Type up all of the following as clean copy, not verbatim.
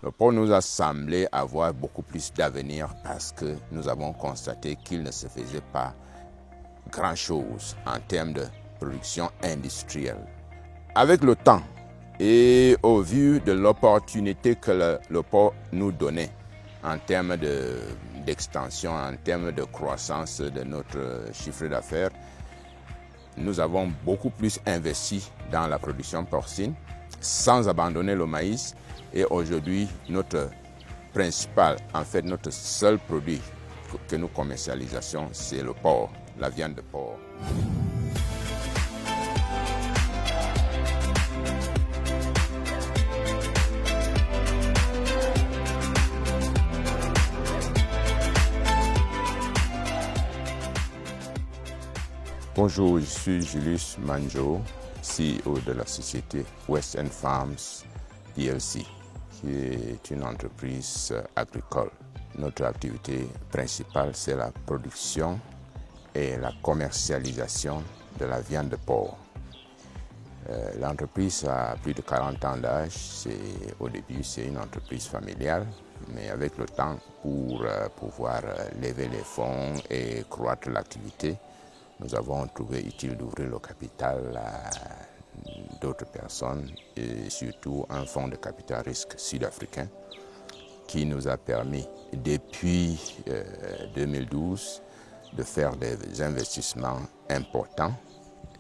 Le port nous a semblé avoir beaucoup plus d'avenir parce que nous avons constaté qu'il ne se faisait pas grand-chose en termes de production industrielle. Avec le temps et au vu de l'opportunité que le port nous donnait en termes d'extension, en termes de croissance de notre chiffre d'affaires, nous avons beaucoup plus investi dans la production porcine sans abandonner le maïs. Et aujourd'hui, notre seul produit que nous commercialisons, c'est le porc, la viande de porc. Bonjour, je suis Julius Manjo, CEO de la société West End Farms PLC, qui est une entreprise agricole. Notre activité principale, c'est la production et la commercialisation de la viande de porc. L'entreprise a plus de 40 ans d'âge. Au début, c'est une entreprise familiale, mais avec le temps, pour pouvoir lever les fonds et croître l'activité, nous avons trouvé utile d'ouvrir le capital à d'autres personnes et surtout un fonds de capital risque sud-africain qui nous a permis depuis 2012 de faire des investissements importants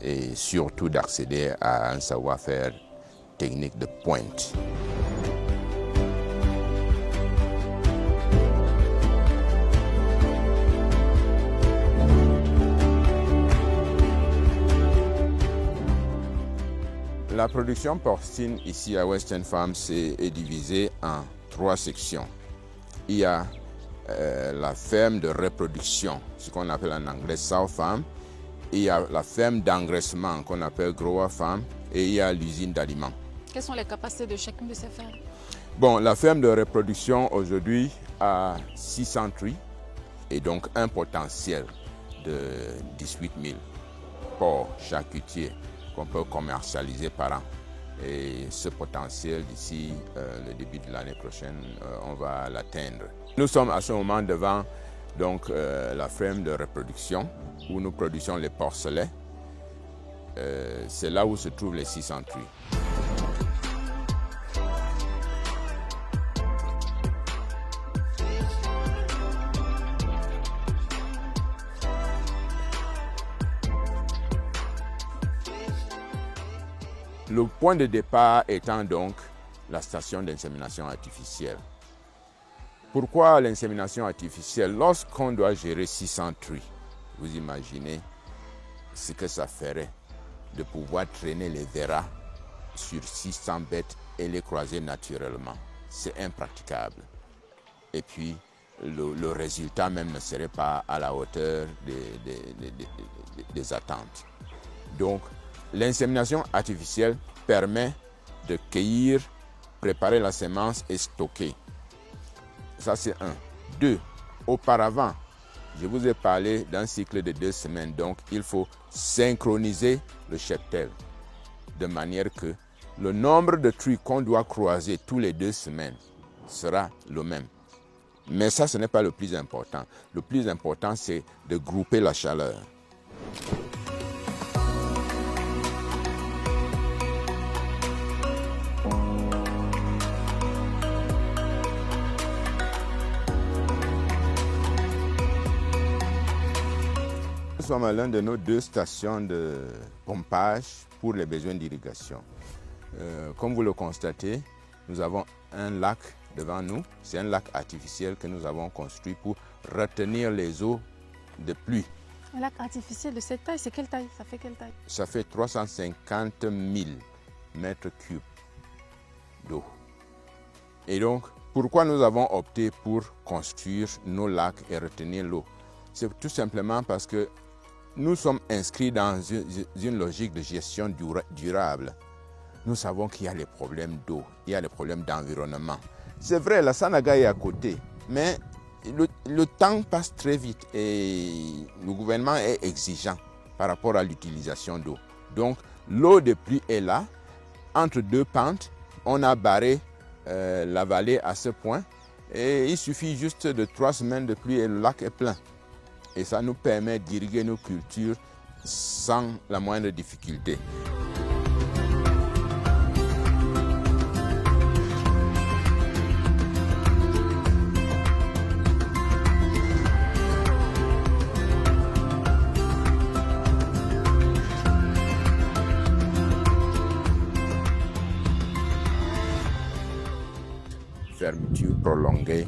et surtout d'accéder à un savoir-faire technique de pointe. La production porcine ici à West End Farms est divisée en 3 sections. Il y a la ferme de reproduction, ce qu'on appelle en anglais sow farm. Il y a la ferme d'engraissement qu'on appelle grower farm et il y a l'usine d'aliments. Quelles sont les capacités de chacune de ces fermes? Bon, la ferme de reproduction aujourd'hui a 600 truies et donc un potentiel de 18 000 porcs charcutiers qu'on peut commercialiser par an. Et ce potentiel, d'ici le début de l'année prochaine, on va l'atteindre. Nous sommes à ce moment devant donc, la ferme de reproduction où nous produisons les porcelets. C'est là où se trouvent les 600 truies. Le point de départ étant donc la station d'insémination artificielle. Pourquoi l'insémination artificielle? Lorsqu'on doit gérer 600 truies, vous imaginez ce que ça ferait de pouvoir traîner les verras sur 600 bêtes et les croiser naturellement. C'est impraticable. Et puis, le résultat même ne serait pas à la hauteur des attentes. Donc, l'insémination artificielle permet de cueillir, préparer la semence et stocker. Ça, c'est 1. 2. Auparavant, je vous ai parlé d'un cycle de 2 semaines. Donc, il faut synchroniser le cheptel de manière que le nombre de truies qu'on doit croiser tous les 2 semaines sera le même. Mais ça, ce n'est pas le plus important. Le plus important, c'est de grouper la chaleur. Nous sommes à l'une de nos 2 stations de pompage pour les besoins d'irrigation. Comme vous le constatez, nous avons un lac devant nous. C'est un lac artificiel que nous avons construit pour retenir les eaux de pluie. Un lac artificiel de cette taille, c'est quelle taille? Ça fait quelle taille? Ça fait 350 000 mètres cubes d'eau. Et donc, pourquoi nous avons opté pour construire nos lacs et retenir l'eau? C'est tout simplement parce que nous sommes inscrits dans une logique de gestion durable. Nous savons qu'il y a les problèmes d'eau, il y a les problèmes d'environnement. C'est vrai, la Sanaga est à côté, mais le temps passe très vite et le gouvernement est exigeant par rapport à l'utilisation d'eau. Donc, l'eau de pluie est là, entre 2 pentes, on a barré la vallée à ce point. Et il suffit juste de 3 semaines de pluie et le lac est plein. Et ça nous permet d'irriguer nos cultures sans la moindre difficulté. Fermeture prolongée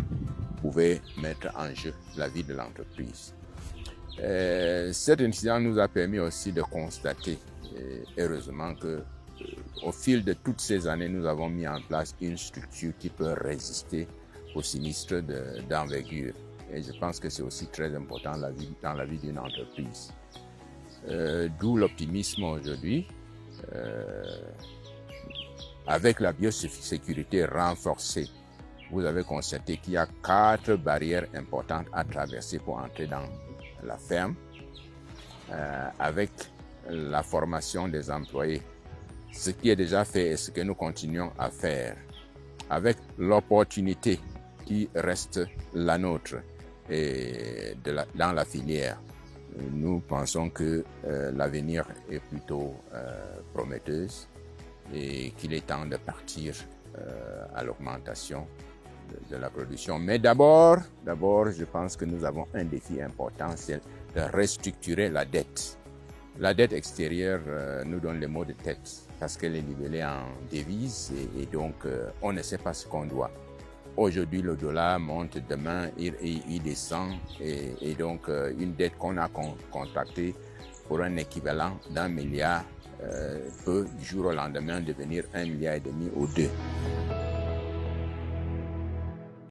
pouvait mettre en jeu la vie de l'entreprise. Cet incident nous a permis aussi de constater, heureusement, que au fil de toutes ces années, nous avons mis en place une structure qui peut résister aux sinistres d'envergure. Et je pense que c'est aussi très important dans la vie d'une entreprise. D'où l'optimisme aujourd'hui. Avec la biosécurité renforcée, vous avez constaté qu'il y a 4 barrières importantes à traverser pour entrer dans la ferme. Avec la formation des employés, ce qui est déjà fait et ce que nous continuons à faire, avec l'opportunité qui reste la nôtre et dans la filière, nous pensons que l'avenir est plutôt prometteuse et qu'il est temps de partir à l'augmentation de la production. Mais d'abord, je pense que nous avons un défi important, c'est de restructurer la dette. La dette extérieure nous donne les maux de tête parce qu'elle est nivellée en devises et donc on ne sait pas ce qu'on doit. Aujourd'hui, le dollar monte, demain il descend et donc une dette qu'on a contractée pour un équivalent d'1 milliard peut du jour au lendemain devenir 1,5 milliard ou 2.